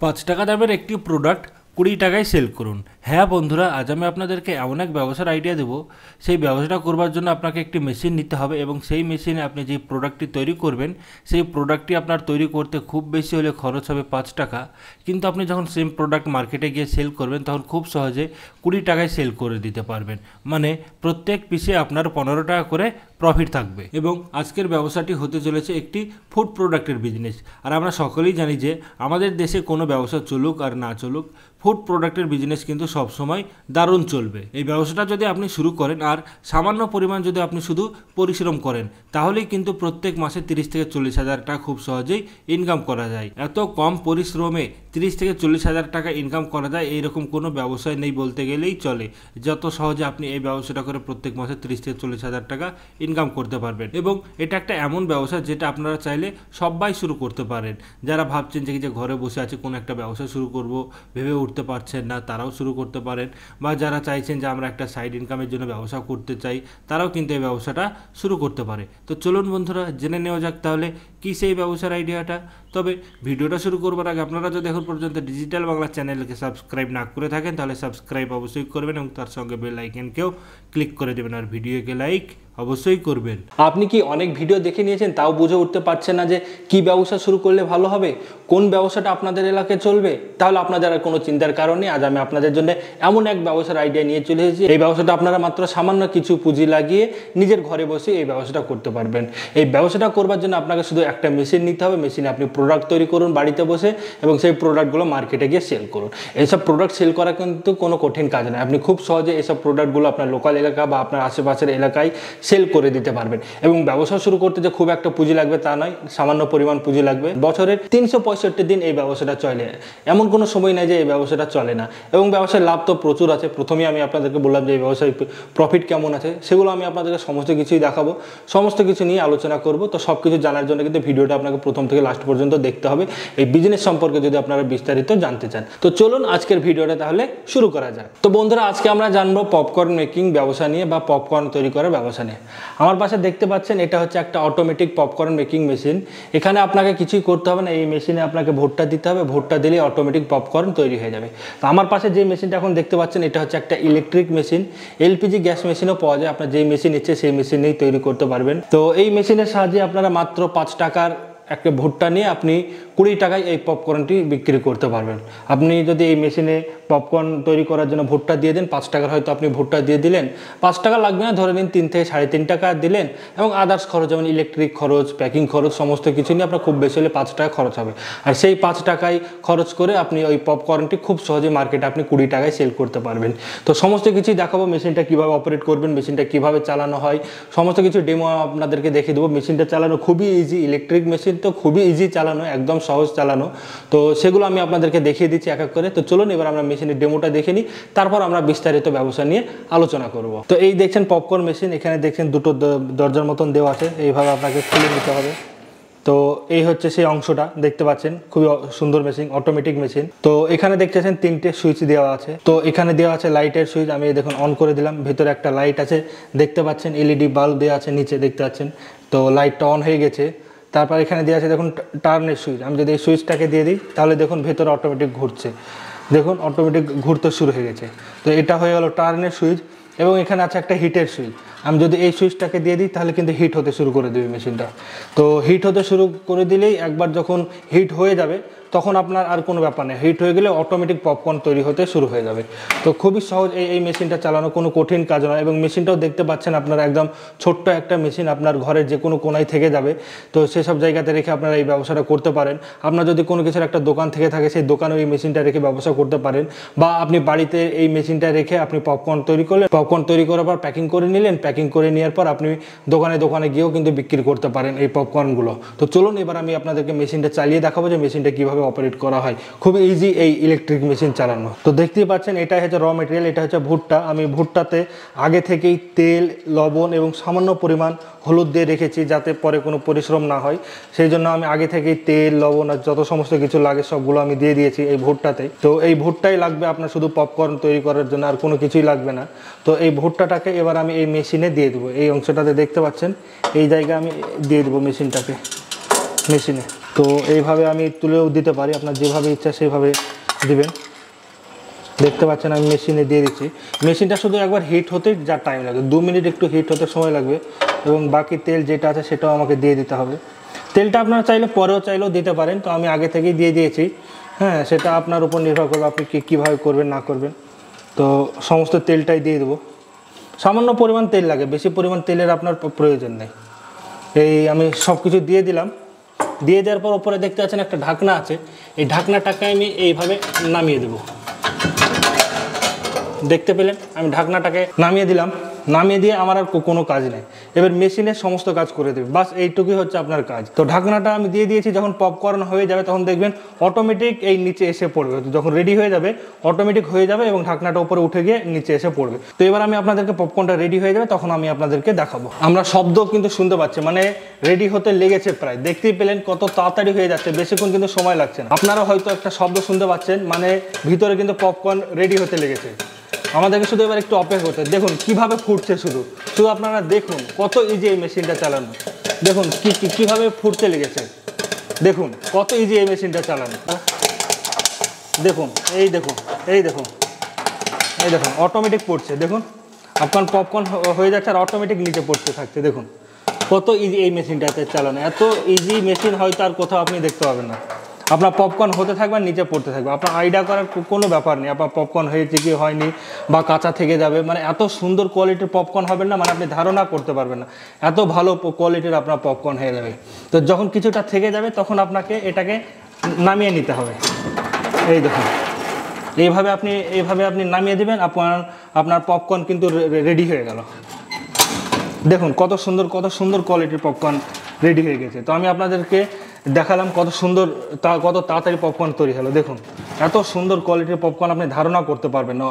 5 টাকা দামের একটি প্রোডাক্ট 20 টাকায় সেল করুন। হ্যাঁ বন্ধুরা, আজ আমি আপনাদেরকে এমন এক ব্যবসার আইডিয়া দেবো। সেই ব্যবসাটা করবার জন্য আপনাকে একটি মেশিন নিতে হবে এবং সেই মেশিনে আপনি যে প্রোডাক্টটি তৈরি করবেন সেই প্রোডাক্টটি আপনার তৈরি করতে খুব বেশি হলে খরচ হবে 5 টাকা। কিন্তু আপনি যখন সেম প্রোডাক্ট মার্কেটে গিয়ে সেল করবেন তখন খুব সহজে 20 টাকায় সেল করে দিতে পারবেন। মানে প্রত্যেক পিসে আপনার 15 টাকা করে প্রফিট থাকবে। এবং আজকের ব্যবসাটি হতে চলেছে একটি ফুড প্রোডাক্টের বিজনেস। আর আমরা সকলেই জানি যে আমাদের দেশে কোনো ব্যবসা চলুক আর না চলুক, ফুড প্রোডাক্টের বিজনেস কিন্তু সবসময় দারুণ চলবে। এই ব্যবসাটা যদি আপনি শুরু করেন আর সামান্য পরিমাণ যদি আপনি শুধু পরিশ্রম করেন, তাহলেই কিন্তু প্রত্যেক মাসে 30 থেকে 40 হাজার টাকা খুব সহজেই ইনকাম করা যায়। এত কম পরিশ্রমে 30 থেকে 40 হাজার টাকা ইনকাম করা যায় এইরকম কোনো ব্যবসায় নেই বলতে গেলেই চলে। যত সহজে আপনি এই ব্যবসাটা করে প্রত্যেক মাসে 30 থেকে 40 হাজার টাকা ইনকাম করতে পারবেন। এবং এটা একটা এমন ব্যবসা যেটা আপনারা চাইলে সবাই শুরু করতে পারেন। যারা ভাবছেন যে ঘরে বসে আছে কোনো একটা ব্যবসা শুরু করব ভেবে উঠতে পারছেন না, তারাও শুরু করতে পারেন। বা যারা চাইছেন যে আমরা একটা সাইড ইনকামের জন্য ব্যবসা করতে চাই, তারাও কিন্তু এই ব্যবসাটা শুরু করতে পারে। তো চলুন বন্ধুরা, জেনে নেওয়া যাক তাহলে কী সেই ব্যবসার আইডিয়াটা। তবে ভিডিওটা শুরু করবার আগে আপনারা যদি এখন পর্যন্ত ডিজিটাল বাংলা চ্যানেলকে সাবস্ক্রাইব না করে থাকেন তাহলে সাবস্ক্রাইব অবশ্যই করবেন এবং তার সঙ্গে বেল আইকনকেও ক্লিক করে দেবেন আর ভিডিওকে লাইক অবশ্যই করবেন। আপনি কি অনেক ভিডিও দেখে নিয়েছেন তাও বুঝে উঠতে পারছেন না যে কি ব্যবসা শুরু করলে ভালো হবে, কোন ব্যবসাটা আপনাদের এলাকায় চলবে? তাহলে আপনাদের আর কোনো চিন্তার কারণ নেই। আজ আমি আপনাদের জন্য এমন এক ব্যবসার আইডিয়া নিয়ে চলে এসেছি। এই ব্যবসাটা আপনারা মাত্র সামান্য কিছু পুঁজি লাগিয়ে নিজের ঘরে বসে এই ব্যবসাটা করতে পারবেন। এই ব্যবসাটা করবার জন্য আপনাকে শুধু একটা মেশিন নিতে হবে। মেশিনে আপনি প্রোডাক্ট তৈরি করুন বাড়িতে বসে এবং সেই প্রোডাক্টগুলো মার্কেটে গিয়ে সেল করুন। এইসব প্রোডাক্ট সেল করা কিন্তু কোনো কঠিন কাজ নয়। আপনি খুব সহজে এইসব প্রোডাক্টগুলো আপনার লোকাল এলাকা বা আপনার আশেপাশের এলাকায় সেল করে দিতে পারবেন। এবং ব্যবসা শুরু করতে যে খুব একটা পুঁজি লাগবে তা নয়, সামান্য পরিমাণ পুঁজি লাগবে। বছরের 365 দিন এই ব্যবসাটা চলে, এমন কোনো সময় নেই যে এই ব্যবসাটা চলে না। এবং ব্যবসায় লাভ তো প্রচুর আছে। প্রথমেই আমি আপনাদেরকে বললাম যে এই ব্যবসায় প্রফিট কেমন আছে, সেগুলো আমি আপনাদেরকে সমস্ত কিছুই দেখাবো, সমস্ত কিছু নিয়ে আলোচনা করব। তো সব কিছু জানার জন্য কিন্তু ভিডিওটা আপনাকে প্রথম থেকে লাস্ট পর্যন্ত দেখতে হবে এই বিজনেস সম্পর্কে যদি আপনারা বিস্তারিত জানতে চান। তো চলুন আজকের ভিডিওটা তাহলে শুরু করা যাক। তো বন্ধুরা, আজকে আমরা জানবো পপকর্ন মেকিং ব্যবসা নিয়ে বা পপকর্ন তৈরি করার ব্যবসা নিয়ে। আমার পাশে দেখতে পাচ্ছেন এটা হচ্ছে একটা অটোমেটিক পপকর্ন মেকিং মেশিন। এখানে আপনাকে কিছুই করতে হবে না, এই মেশিনে আপনাকে ভোটটা দিতে হবে, ভোটটা দিলে অটোমেটিক পপকর্ন তৈরি হয়ে যাবে। তো আমার পাশে যে মেশিনটা এখন দেখতে পাচ্ছেন এটা হচ্ছে একটা ইলেকট্রিক মেশিন। এলপিজি গ্যাস মেশিনও পাওয়া যায়, আপনার যেই মেশিন ইচ্ছে সেই মেশিনেই তৈরি করতে পারবেন। তো এই মেশিনের সাহায্যে আপনারা মাত্র 5 টাকার একটা ভুট্টা নিয়ে আপনি 20 টাকায় এই পপকর্নটি বিক্রি করতে পারবেন। আপনি যদি এই মেশিনে পপকর্ন তৈরি করার জন্য ভুট্টা দিয়ে দেন, 5 টাকার হয়তো আপনি ভুট্টা দিয়ে দিলেন, 5 টাকা লাগবে না, ধরে নিন 3 থেকে 3.5 টাকা দিলেন। এবং আদার্স খরচ যেমন ইলেকট্রিক খরচ, প্যাকিং খরচ, সমস্ত কিছু নিয়ে আপনার খুব বেশি হলে 5 টাকা খরচ হবে। আর সেই 5 টাকায় খরচ করে আপনি ওই পপকর্নটি খুব সহজে মার্কেটে আপনি 20 টাকায় সেল করতে পারবেন। তো সমস্ত কিছুই দেখাবো, মেশিনটা কীভাবে অপারেট করবেন, মেশিনটা কীভাবে চালানো হয়, সমস্ত কিছু ডেমো আপনাদেরকে দেখিয়ে দেবো। মেশিনটা চালানো খুবই ইজি, ইলেকট্রিক মেশিন তো খুবই ইজি চালানো, একদম সহজ চালানো। তো সেগুলো আমি আপনাদেরকে দেখিয়ে দিচ্ছি এক এক করে। তো চলুন এবার আমরা মেশিনের ডেমোটা দেখে নিই, তারপর আমরা বিস্তারিত ব্যবসা নিয়ে আলোচনা করব। তো এই দেখছেন পপকর্ন মেশিন, এখানে দেখছেন দুটো দরজার মতন দেওয়া আছে, এইভাবে আপনাকে খুলে নিতে হবে। তো এই হচ্ছে সেই অংশটা দেখতে পাচ্ছেন, খুবই সুন্দর মেশিন, অটোমেটিক মেশিন। তো এখানে দেখতেছেন 3টে সুইচ দেওয়া আছে। তো এখানে দেওয়া আছে লাইটের সুইচ, আমি দেখুন অন করে দিলাম, ভেতরে একটা লাইট আছে দেখতে পাচ্ছেন, এলইডি বাল্ব দেওয়া আছে নিচে দেখতে পাচ্ছেন। তো লাইটটা অন হয়ে গেছে। তারপর এখানে দেওয়া আছে দেখুন টার্নের সুইচ, আমি যদি এই সুইচটাকে দিয়ে দিই তাহলে দেখুন ভেতরে অটোমেটিক ঘুরছে, দেখুন অটোমেটিক ঘুরতে শুরু হয়ে গেছে। তো এটা হয়ে গেল টার্নের সুইচ। এবং এখানে আছে একটা হিটের সুইচ, আমি যদি এই সুইচটাকে দিয়ে দিই তাহলে কিন্তু হিট হতে শুরু করে দেবে মেশিনটা। তো হিট হতে শুরু করে দিলেই একবার যখন হিট হয়ে যাবে তখন আপনার আর কোনো ব্যাপার নেই, হিট হয়ে গেলে অটোমেটিক পপকর্ন তৈরি হতে শুরু হয়ে যাবে। তো খুবই সহজ এই মেশিনটা চালানো, কোনো কঠিন কাজ নয়। এবং মেশিনটাও দেখতে পাচ্ছেন আপনারা, একদম ছোট্ট একটা মেশিন, আপনার ঘরের যে কোনো কোনায় থেকে যাবে। তো সেসব জায়গাতে রেখে আপনারা এই ব্যবসাটা করতে পারেন। আপনার যদি কোনো কিছুর একটা দোকান থেকে থাকে সেই দোকানে এই মেশিনটা রেখে ব্যবসা করতে পারেন। বা আপনি বাড়িতে এই মেশিনটা রেখে আপনি পপকর্ন তৈরি করলেন, পপকর্ন তৈরি করার পর প্যাকিং করে নিলেন, প্যাকিং করে নেওয়ার পর আপনি দোকানে গিয়েও কিন্তু বিক্রি করতে পারেন এই পপকর্নগুলো। তো চলুন এবার আমি আপনাদেরকে মেশিনটা চালিয়ে দেখাবো যে মেশিনটা কীভাবে অপারেট করা হয়। খুবই ইজি এই ইলেকট্রিক মেশিন চালানো। তো দেখতেই পাচ্ছেন এটা হচ্ছে র মেটেরিয়াল, এটা হচ্ছে ভুট্টা। আমি ভুট্টাতে আগে থেকেই তেল, লবণ এবং সামান্য পরিমাণ হলুদ দিয়ে রেখেছি যাতে পরে কোনো পরিশ্রম না হয়। সেই জন্য আমি আগে থেকেই তেল, লবণ আর যত সমস্ত কিছু লাগে সবগুলো আমি দিয়ে দিয়েছি এই ভুট্টাতে। তো এই ভুট্টাই লাগবে আপনার শুধু পপকর্ন তৈরি করার জন্য, আর কোনো কিছুই লাগবে না। তো এই ভুট্টাটাকে এবার আমি এই মেশিনে দিয়ে দেবো, এই অংশটাতে দেখতে পাচ্ছেন এই জায়গায় আমি দিয়ে দেবো মেশিনে। তো এইভাবে আমি তুলেও দিতে পারি, আপনার যেভাবে ইচ্ছা সেইভাবে দিবেন। দেখতে পাচ্ছেন আমি মেশিনে দিয়ে দিচ্ছি। মেশিনটা শুধু একবার হিট হতে যা টাইম লাগে, 2 মিনিট একটু হিট হতে সময় লাগবে, এবং বাকি তেল যেটা আছে সেটাও আমাকে দিয়ে দিতে হবে। তেলটা আপনারা চাইলে পরেও চাইলেও দিতে পারেন, তো আমি আগে থেকেই দিয়ে দিয়েছি। হ্যাঁ, সেটা আপনার উপর নির্ভর করবে আপনি কীভাবে করবেন না করবেন। তো সমস্ত তেলটাই দিয়ে দেবো। সামান্য পরিমাণ তেল লাগে, বেশি পরিমাণ তেলের আপনার প্রয়োজন নেই। এই আমি সব কিছু দিয়ে দিলাম। দিয়ে দেওয়ার পর ওপরে দেখতে পাচ্ছেন একটা ঢাকনা আছে, এই ঢাকনাটাকে আমি এইভাবে নামিয়ে দেবো। দেখতে পেলেন আমি ঢাকনাটাকে নামিয়ে দিলাম। নামিয়ে দিয়ে আমার আর কোনো কাজ নেই, এবার মেশিনের সমস্ত কাজ করে দেবে, বাস এইটুকুই হচ্ছে আপনার কাজ। তো ঢাকনাটা আমি দিয়ে দিয়েছি। যখন পপকর্ন হয়ে যাবে তখন দেখবেন অটোমেটিক এই নিচে এসে পড়বে। যখন রেডি হয়ে যাবে অটোমেটিক হয়ে যাবে এবং ঢাকনাটা উপরে উঠে গিয়ে নিচে এসে পড়বে। তো এবার আমি আপনাদেরকে পপকর্নটা রেডি হয়ে যাবে তখন আমি আপনাদেরকে দেখাবো। আমরা শব্দ কিন্তু শুনতে পাচ্ছি, মানে রেডি হতে লেগেছে প্রায়। দেখতেই পেলেন কত তাড়াতাড়ি হয়ে যাচ্ছে, বেশিক্ষণ কিন্তু সময় লাগছে না। আপনারা হয়তো একটা শব্দ শুনতে পাচ্ছেন, মানে ভিতরে কিন্তু পপকর্ন রেডি হতে লেগেছে। আমাদেরকে শুধু এবার একটু অপেক্ষা করতে, দেখুন কিভাবে ফুটছে। শুধু আপনারা দেখুন কত ইজি এই মেশিনটা চালানো। দেখুন কিভাবে ফুটতে লেগেছে, দেখুন কত ইজি এই মেশিনটা চালানো। দেখুন এই দেখুন এই দেখুন এই দেখুন অটোমেটিক পড়ছে। দেখুন আপনার পপকর্ন হয়ে যাচ্ছে আর অটোমেটিক নিচে পড়তে থাকছে। দেখুন কত ইজি এই মেশিনটাতে চালানো। এত ইজি মেশিন হয়তো আর কোথাও আপনি দেখতে পাবেন না। আপনার পপকর্ন হতে থাকবে আর নিচে পড়তে থাকবে, আপনার আইডিয়া করার কোনো ব্যাপার নেই আপনার পপকর্ন হয়েছে কি হয়নি, বা কাঁচা থেকে যাবে। মানে এত সুন্দর কোয়ালিটির পপকর্ন হবেন না, মানে আপনি ধারণা করতে পারবেন না এত ভালো কোয়ালিটির আপনার পপকর্ন হয়ে যাবে। তো যখন কিছুটা থেকে যাবে তখন আপনাকে এটাকে নামিয়ে নিতে হবে। এই দেখুন এইভাবে আপনি নামিয়ে দেবেন, আপনার পপকর্ন কিন্তু রেডি হয়ে গেল। দেখুন কত সুন্দর কোয়ালিটির পপকর্ন রেডি হয়ে গেছে। তো আমি আপনাদেরকে দেখালাম কত তাড়াতাড়ি পপকর্ন তৈরি হলো। দেখুন এত সুন্দর কোয়ালিটির পপকর্ন আপনি ধারণা করতে পারবেন না।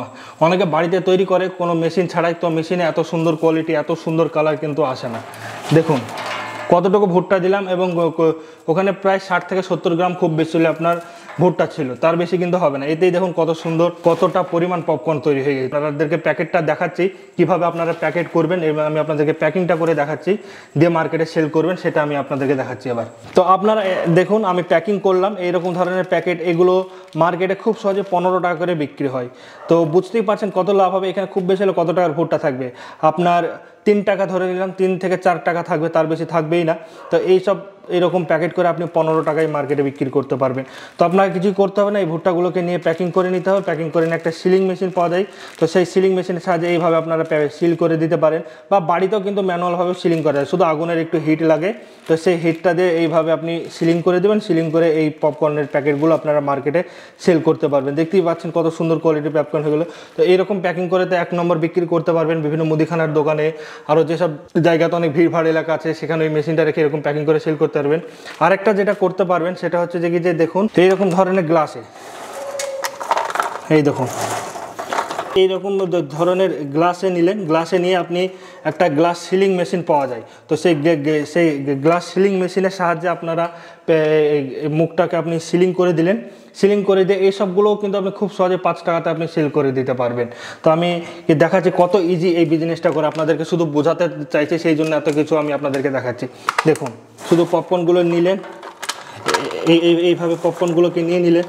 অনেকে বাড়িতে তৈরি করে কোনো মেশিন ছাড়াই, তো মেশিনে এত সুন্দর কোয়ালিটি এত সুন্দর কালার কিন্তু আসে না। দেখুন কতটুকু ভুট্টা দিলাম, এবং ওখানে প্রায় 60 থেকে 70 গ্রাম খুব বেশি হলে আপনার ভুট্টা ছিল, তার বেশি কিন্তু হবে না। এতেই দেখুন কতটা পরিমাণ পপকর্ন তৈরি হয়ে গেছে। আপনাদেরকে প্যাকেটটা দেখাচ্ছি কিভাবে আপনারা প্যাকেট করবেন, এবং আমি আপনাদেরকে প্যাকিংটা করে দেখাচ্ছি, দিয়ে মার্কেটে সেল করবেন সেটা আমি আপনাদেরকে দেখাচ্ছি এবার। তো আপনারা দেখুন আমি প্যাকিং করলাম এইরকম ধরনের প্যাকেট। এগুলো মার্কেটে খুব সহজে 15 টাকা করে বিক্রি হয়। তো বুঝতেই পারছেন কত লাভ হবে। এখানে খুব বেশি হলে কত টাকার ভুট্টা থাকবে, আপনার 3 টাকা ধরে নিলাম, 3 থেকে 4 টাকা থাকবে, তার বেশি থাকবেই না। তো এইরকম প্যাকেট করে আপনি 15 টাকায় মার্কেটে বিক্রি করতে পারবেন। তো আপনাকে কিছুই করতে হবে না, এই ভুট্টাগুলোকে নিয়ে প্যাকিং করে নিতে হবে। প্যাকিং করে নিয়ে একটা সিলিং মেশিন পাওয়া যায়, তো সেই সিলিং মেশিনের সাহায্যে এইভাবে আপনারা সিল করে দিতে পারেন, বা বাড়িতেও কিন্তু ম্যানুয়ালভাবে সিলিং করা যায়, শুধু আগুনের একটু হিট লাগে। তো সেই হিটটা দিয়ে এইভাবে আপনি সিলিং করে দেবেন। সিলিং করে এই পপকর্নের প্যাকেটগুলো আপনারা মার্কেটে সেল করতে পারবেন। দেখতেই পাচ্ছেন কত সুন্দর কোয়ালিটির পপকর্ন হয়ে গেলো। তো এইরকম প্যাকিং করে তো 1 নম্বর বিক্রি করতে পারবেন বিভিন্ন মুদিখানার দোকানে, আরও যেসব জায়গাতে অনেক ভিড়ভাড় এলাকা আছে সেখানে ওই মেশিনটা রেখে এরকম প্যাকিং করে সেল করতে পারবেন। আরেকটা যেটা করতে পারবেন সেটা হচ্ছে যে দেখুন এইরকম ধরনের গ্লাসে, এই দেখুন এইরকম ধরনের গ্লাসে নিলেন, গ্লাসে নিয়ে আপনি একটা গ্লাস সিলিং মেশিন পাওয়া যায়। তো সেই গ্লাস সিলিং মেশিনের সাহায্যে আপনারা মুখটাকে আপনি সিলিং করে দিলেন। সিলিং করে দিয়ে এই সবগুলোও কিন্তু আপনি খুব সহজে 5 টাকাতে আপনি সেল করে দিতে পারবেন। তো আমি দেখাচ্ছি কত ইজি এই বিজনেসটা করে, আপনাদেরকে শুধু বোঝাতে চাইছি, সেই জন্য এত কিছু আমি আপনাদেরকে দেখাচ্ছি। দেখুন শুধু পপকর্নগুলো নিলেন, এইভাবে পপকর্নগুলোকে নিয়ে নিলেন,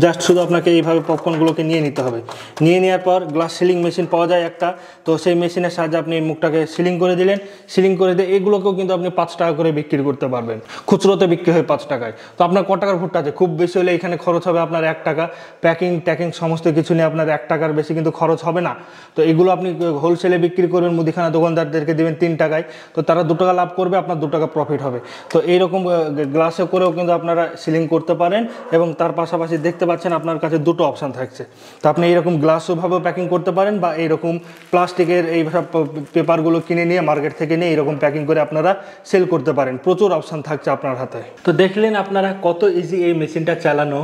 জাস্ট শুধু আপনাকে এইভাবে পপকর্নগুলোকে নিয়ে নিতে হবে। নিয়ে নেওয়ার পর গ্লাস সিলিং মেশিন পাওয়া যায় একটা, তো সেই মেশিনের সাহায্যে আপনি মুখটাকে সিলিং করে দিলেন। সিলিং করে দিয়ে এগুলোকেও কিন্তু আপনি 5 টাকা করে বিক্রি করতে পারবেন, খুচরোতে বিক্রি হয় 5 টাকায়। তো আপনার কত টাকার ভুট্টা আছে, খুব বেশি হলে এখানে খরচ হবে আপনার 1 টাকা। প্যাকিং সমস্ত কিছু নিয়ে আপনার 1 টাকার বেশি কিন্তু খরচ হবে না। তো এগুলো আপনি হোলসেলে বিক্রি করবেন, মুদিখানা দোকানদারদেরকে দেবেন 3 টাকায়, তো তারা 2 টাকা লাভ করবে, আপনার 2 টাকা প্রফিট হবে। তো এইরকম গ্লাসে করেও কিন্তু আপনারা সিলিং করতে পারেন, এবং তার পাশাপাশি দেখতে পাচ্ছেন আপনার কাছে 2টো অপশান থাকছে। তো আপনি এইরকম গ্লাসওভাবেও প্যাকিং করতে পারেন, বা এইরকম প্লাস্টিকের এই সব পেপারগুলো কিনে নিয়ে মার্কেট থেকে নিয়ে এইরকম প্যাকিং করে আপনারা সেল করতে পারেন। প্রচুর অপশান থাকছে আপনার হাতে। তো দেখলেন আপনারা কত ইজি এই মেশিনটা চালানো।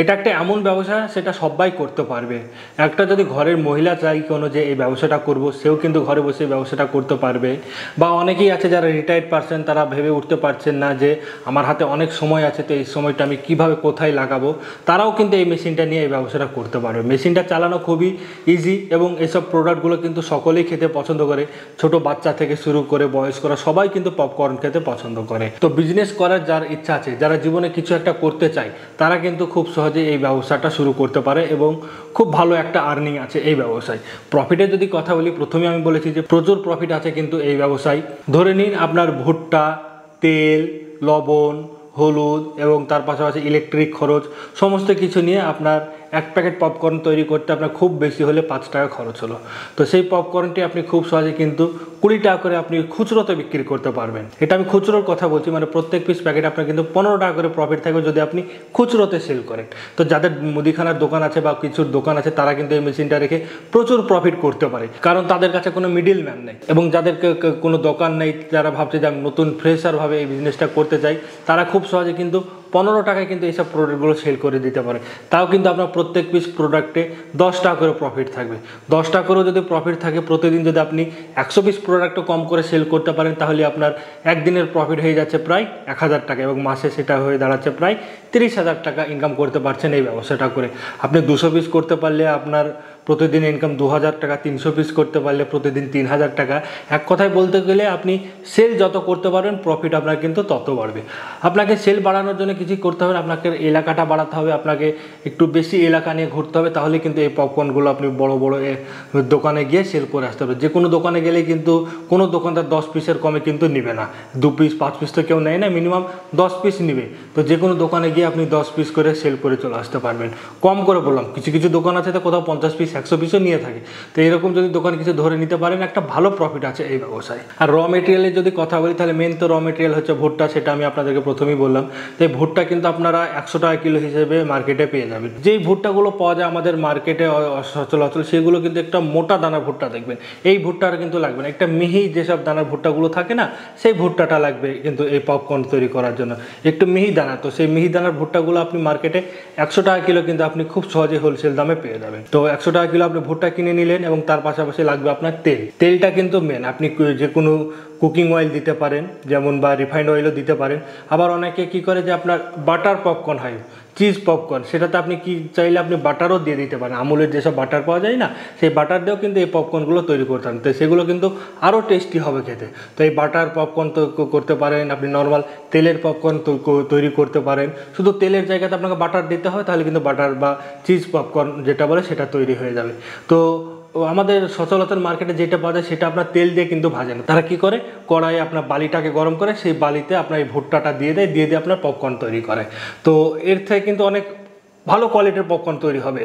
এটা একটা এমন ব্যবসা সেটা সবাই করতে পারবে। একটা যদি ঘরের মহিলা চাই কোনো যে এই ব্যবসাটা করব, সেও কিন্তু ঘরে বসে এই ব্যবসাটা করতে পারবে। বা অনেকেই আছে যারা রিটায়ার্ড পারসন, তারা ভেবে উঠতে পারছেন না যে আমার হাতে অনেক সময় আছে, তো এই সময়টা আমি কিভাবে কোথায় লাগাবো, তারাও কিন্তু এই মেশিনটা নিয়ে এই ব্যবসাটা করতে পারবে। মেশিনটা চালানো খুবই ইজি এবং এসব প্রোডাক্টগুলো কিন্তু সকলেই খেতে পছন্দ করে, ছোট বাচ্চা থেকে শুরু করে বয়স্করা সবাই কিন্তু পপকর্ন খেতে পছন্দ করে। তো বিজনেস করার যার ইচ্ছা আছে, যারা জীবনে কিছু একটা করতে চায়, তারা কিন্তু খুব সহজে এই ব্যবসাটা শুরু করতে পারে এবং খুব ভালো একটা আর্নিং আছে এই ব্যবসায়। প্রফিটের যদি কথা বলি, প্রথমে আমি বলেছি যে প্রচুর প্রফিট আছে কিন্তু এই ব্যবসায়। ধরে নিন আপনার ভুট্টা, তেল, লবণ, হলুদ এবং তার পাশাপাশি ইলেকট্রিক খরচ সমস্ত কিছু নিয়ে আপনার এক প্যাকেট পপকর্ন তৈরি করতে আপনার খুব বেশি হলে 5 টাকা খরচ হলো। তো সেই পপকর্নটি আপনি খুব সহজে কিন্তু 20 টাকা করে আপনি খুচরোতে বিক্রি করতে পারবেন। এটা আমি খুচরোর কথা বলছি, মানে প্রত্যেক পিস প্যাকেট আপনার কিন্তু 15 টাকা করে প্রফিট থাকবে যদি আপনি খুচরোতে সেল করেন। তো যাদের মুদিখানার দোকান আছে বা কিছুর দোকান আছে, তারা কিন্তু এই মেশিনটা রেখে প্রচুর প্রফিট করতে পারে, কারণ তাদের কাছে কোনো মিডিল ম্যান নেই। এবং যাদেরকে কোনো দোকান নেই, যারা ভাবছে যে আমি নতুন ফ্রেশারভাবে এই বিজনেসটা করতে চাই, তারা খুব সহজে কিন্তু 15 টাকায় কিন্তু এইসব প্রোডাক্টগুলো সেল করে দিতে পারে। তাও কিন্তু আপনার প্রত্যেক পিস প্রোডাক্টে 10 টাকা করে প্রফিট থাকবে। 10 টাকা করেও যদি প্রফিট থাকে, প্রতিদিন যদি আপনি 100 পিস প্রোডাক্টও কম করে সেল করতে পারেন, তাহলে আপনার একদিনের প্রফিট হয়ে যাচ্ছে প্রায় 1000 টাকা এবং মাসে সেটা হয়ে দাঁড়াচ্ছে প্রায় 30,000 টাকা ইনকাম করতে পারছেন এই ব্যবসাটা করে। আপনি 200 পিস করতে পারলে আপনার প্রতিদিন ইনকাম 2000 টাকা, 300 পিস করতে পারলে প্রতিদিন 3000 টাকা। এক কথায় বলতে গেলে আপনি সেল যত করতে পারবেন, প্রফিট আপনার কিন্তু তত বাড়বে। আপনাকে সেল বাড়ানোর জন্য কিছু করতে হবে, আপনাকে এলাকাটা বাড়াতে হবে, আপনাকে একটু বেশি এলাকা নিয়ে ঘুরতে হবে, তাহলে কিন্তু এই পপকর্নগুলো আপনি বড় বড় দোকানে গিয়ে সেল করে আসতে হবে। যে কোনো দোকানে গেলে কিন্তু কোনো দোকানদার 10 পিসের কমে কিন্তু নেবে না, 2 পিস 5 পিস তো কেউ নেয় না, মিনিমাম 10 পিস নেবে। তো যে কোনো দোকানে গিয়ে আপনি 10 পিস করে সেল করে চলে আসতে পারবেন। কম করে বললাম, কিছু কিছু দোকান আছে তো কোথাও 50 পিস 100 পিসও নিয়ে থাকে। তো এরকম যদি দোকান কিছু ধরে নিতে পারেন, একটা ভালো প্রফিট আছে এই ব্যবসায়। আর র মেটেরিয়ালের যদি কথা বলি, তাহলে মেন তো র মেটেরিয়াল হচ্ছে ভুট্টা, সেটা আমি আপনাদেরকে প্রথমেই বললাম। তো এই ভুট্টা কিন্তু আপনারা 100 টাকা কিলো হিসেবে মার্কেটে পেয়ে যাবেন। যেই ভুট্টাগুলো পাওয়া যায় আমাদের মার্কেটে সচরাচর, সেগুলো কিন্তু একটা মোটা দানার ভুট্টা দেখবেন। এই ভুট্টাটা কিন্তু লাগবে না, একটা মিহি যেসব দানার ভুট্টাগুলো থাকে না, সেই ভুট্টাটা লাগবে কিন্তু এই পপকর্ন তৈরি করার জন্য, একটু মিহি দানা। তো সেই মিহি দানার ভুট্টাগুলো আপনি মার্কেটে 100 টাকা কিলো কিন্তু আপনি খুব সহজে হোলসেল দামে পেয়ে যাবেন। তো 100 টাকা কিলো আপনি ভুট্টা কিনে নিলেন এবং তার পাশাপাশি লাগবে আপনার তেল। তেলটা কিন্তু মেন। আপনি যে কোনো কুকিং অয়েল দিতে পারেন, যেমন বা রিফাইন্ড অয়েলও দিতে পারেন। আবার অনেকে কি করে যে আপনার বাটার পপকর্ন হয়, চিজ পপকর্ন, সেটাতে আপনি কি চাইলে আপনি বাটারও দিয়ে দিতে পারেন। আমুলের যেসব বাটার পাওয়া যায় না, সেই বাটার দিয়েও কিন্তু এই পপকর্নগুলো তৈরি করতে পারেন। তো সেগুলো কিন্তু আরও টেস্টি হবে খেতে। তো এই বাটার পপকর্ন তো করতে পারেন, আপনি নর্মাল তেলের পপকর্ন তৈরি করতে পারেন। শুধু তেলের জায়গাতে আপনাকে বাটার দিতে হয়, তাহলে কিন্তু বাটার বা চিজ পপকর্ন যেটা বলে সেটা তৈরি হয়ে যাবে। তো আমাদের সচরাচর মার্কেটে যেটা পাওয়া যায়, সেটা আপনার তেল দিয়ে কিন্তু ভাজে না। তারা কি করে, কড়াইয়ে আপনার বালিটাকে গরম করে, সেই বালিতে আপনার এই ভুট্টাটা দিয়ে দেয়, দিয়ে আপনার পপকর্ন তৈরি করে। তো এর থেকে কিন্তু অনেক ভালো কোয়ালিটির পপকর্ন তৈরি হবে।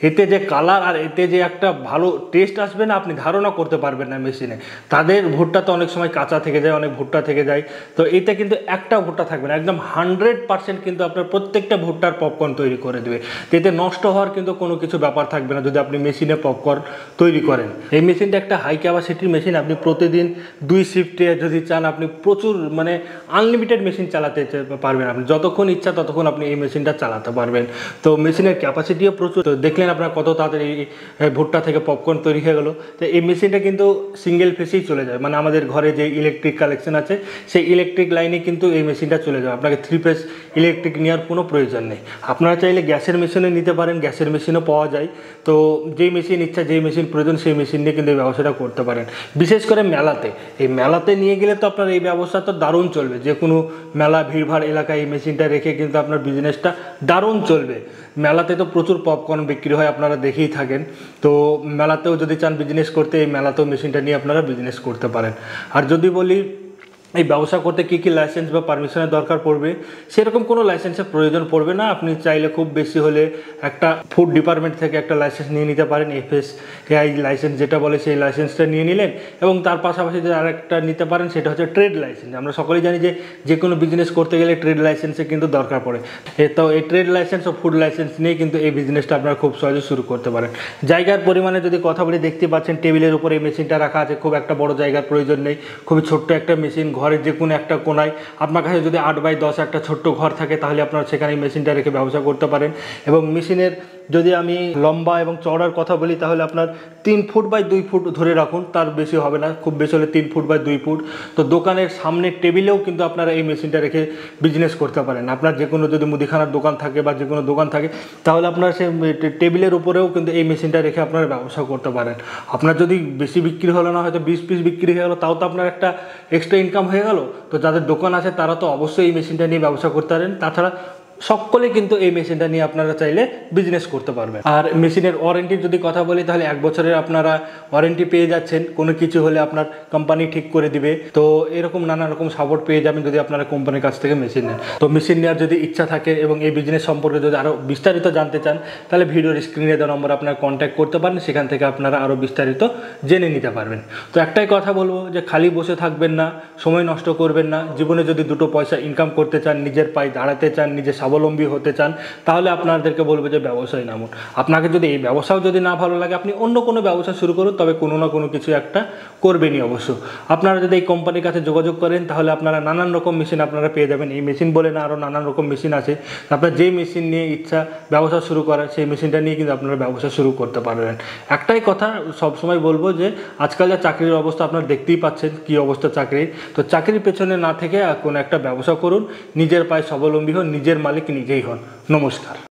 এতে যে কালার আর এতে যে একটা ভালো টেস্ট আসবে না, আপনি ধারণা করতে পারবেন না মেশিনে। তাদের ভুট্টা তো অনেক সময় কাঁচা থেকে যায়, অনেক ভুট্টা থেকে যায়। তো এতে কিন্তু একটা ভুট্টা থাকবে না, একদম 100% কিন্তু আপনার প্রত্যেকটা ভুট্টার পপকর্ন তৈরি করে দেবে। তো এতে নষ্ট হওয়ার কিন্তু কোনো কিছু ব্যাপার থাকবে না যদি আপনি মেশিনে পপকর্ন তৈরি করেন। এই মেশিনটা একটা হাই ক্যাপাসিটির মেশিন। আপনি প্রতিদিন 2 শিফটে যদি চান, আপনি প্রচুর মানে আনলিমিটেড মেশিন চালাতে পারবেন। আপনি যতক্ষণ ইচ্ছা ততক্ষণ আপনি এই মেশিনটা চালাতে পারবেন। তো মেশিনের ক্যাপাসিটিও প্রচুর। তো দেখলেন আপনার কত তাড়াতাড়ি ভুট্টা থেকে পপকর্ন তৈরি হয়ে গেলো। তো এই মেশিনটা কিন্তু সিঙ্গেল ফেসেই চলে যায়, মানে আমাদের ঘরে যে ইলেকট্রিক কালেকশন আছে, সেই ইলেকট্রিক লাইনে কিন্তু এই মেশিনটা চলে যায়। আপনাকে 3 ফেস ইলেকট্রিক নেওয়ার কোনো প্রয়োজন নেই। আপনারা চাইলে গ্যাসের মেশিনও নিতে পারেন, গ্যাসের মেশিনও পাওয়া যায়। তো যেই মেশিন ইচ্ছা, যেই মেশিন প্রয়োজন, সেই মেশিন নিয়ে কিন্তু এই ব্যবসাটা করতে পারেন। বিশেষ করে মেলাতে, এই মেলাতে নিয়ে গেলে তো আপনার এই ব্যবসা তো দারুণ চলবে। যে কোনো মেলা ভিড়ভাড় এলাকায় এই মেশিনটা রেখে কিন্তু আপনার বিজনেসটা দারুণ চলবে। মেলাতে তো প্রচুর পপকর্ন বিক্রি হয়, আপনারা দেখেই থাকেন। তো মেলাতেও যদি চান বিজনেস করতে, এই মেলাতেও মেশিনটা নিয়ে আপনারা বিজনেস করতে পারেন। আর যদি বলি এই ব্যবসা করতে কী কী লাইসেন্স বা পারমিশনের দরকার পড়বে, সেরকম কোনো লাইসেন্সের প্রয়োজন পড়বে না। আপনি চাইলে খুব বেশি হলে একটা ফুড ডিপার্টমেন্ট থেকে একটা লাইসেন্স নিয়ে নিতে পারেন, FSSAI লাইসেন্স যেটা বলে, সেই লাইসেন্সটা নিয়ে নিলেন। এবং তার পাশাপাশি যে আরেকটা নিতে পারেন, সেটা হচ্ছে ট্রেড লাইসেন্স। আমরা সকলেই জানি যে কোনো বিজনেস করতে গেলে ট্রেড লাইসেন্সের কিন্তু দরকার পড়ে। তো এই ট্রেড লাইসেন্স ও ফুড লাইসেন্স নিয়ে কিন্তু এই বিজনেসটা আপনারা খুব সহজে শুরু করতে পারেন। জায়গার পরিমাণে যদি কথা বলি, দেখতে পাচ্ছেন টেবিলের উপরে এই মেশিনটা রাখা আছে। খুব একটা বড় জায়গার প্রয়োজন নেই, খুবই ছোট্ট একটা মেশিন। ঘরের যে কোনো একটা কোনায়, আপনার কাছে যদি 8x10 একটা ছোট্ট ঘর থাকে তাহলে আপনারা সেখানে মেশিনটা রেখে ব্যবসা করতে পারেন। এবং মেশিনের যদি আমি লম্বা এবং চওড়ার কথা বলি তাহলে আপনার 3 ফুট বাই 2 ফুট ধরে রাখুন, তার বেশি হবে না, খুব বেশি হলে 3 ফুট বাই 2 ফুট। তো দোকানের সামনের টেবিলেও কিন্তু আপনারা এই মেশিনটা রেখে বিজনেস করতে পারেন। আপনার যে কোনো যদি মুদিখানার দোকান থাকে বা যে কোনো দোকান থাকে তাহলে আপনার সেই টেবিলের উপরেও কিন্তু এই মেশিনটা রেখে আপনারা ব্যবসা করতে পারেন। আপনার যদি বেশি বিক্রি হলো না, হয়তো 20 পিস বিক্রি হয়ে গেলো, তাও তো আপনার একটা এক্সট্রা ইনকাম হয়ে গেল। তো যাদের দোকান আছে তারা তো অবশ্যই এই মেশিনটা নিয়ে ব্যবসা করতে পারেন। তাছাড়া সকলে কিন্তু এই মেশিনটা নিয়ে আপনারা চাইলে বিজনেস করতে পারবেন। আর মেশিনের ওয়ারেন্টির যদি কথা বলি তাহলে 1 বছরের আপনারা ওয়ারেন্টি পেয়ে যাচ্ছেন, কোনো কিছু হলে আপনার কোম্পানি ঠিক করে দিবে। তো এরকম নানা রকম সাপোর্ট পেয়ে যাবেন যদি আপনারা কোম্পানির কাছ থেকে মেশিন নেন। তো মেশিন নেওয়ার যদি ইচ্ছা থাকে এবং এই বিজনেস সম্পর্কে যদি আরও বিস্তারিত জানতে চান তাহলে ভিডিওর স্ক্রিনে দেওয়া নম্বরে আপনারা কন্ট্যাক্ট করতে পারেন, সেখান থেকে আপনারা আরও বিস্তারিত জেনে নিতে পারবেন। তো একটাই কথা বলবো যে খালি বসে থাকবেন না, সময় নষ্ট করবেন না। জীবনে যদি 2 পয়সা ইনকাম করতে চান, নিজের পায়ে দাঁড়াতে চান, নিজের স্বাবলম্বী হতে চান, তাহলে আপনাদেরকে বলবো যে ব্যবসায় নামুন। আপনাকে যদি এই ব্যবসাও যদি না ভালো লাগে আপনি অন্য কোনো ব্যবসা শুরু করুন, তবে কোনো না কোনো কিছু একটা করবেনই অবশ্য। আপনারা যদি এই কোম্পানির কাছে যোগাযোগ করেন তাহলে আপনারা নানান রকম মেশিন আপনারা পেয়ে যাবেন। এই মেশিন বলে না, আরও নানান রকম মেশিন আছে। আপনার যেই মেশিন নিয়ে ইচ্ছা ব্যবসা শুরু করার সেই মেশিনটা নিয়ে কিন্তু আপনারা ব্যবসা শুরু করতে পারবেন। একটাই কথা সবসময় বলবো যে আজকাল যা চাকরির অবস্থা আপনারা দেখতেই পাচ্ছেন কী অবস্থা চাকরির। তো চাকরির পেছনে না থেকে কোনো একটা ব্যবসা করুন, নিজের পায়ে স্বাবলম্বী হন, নিজের মালিক নিজেই হন। নমস্কার।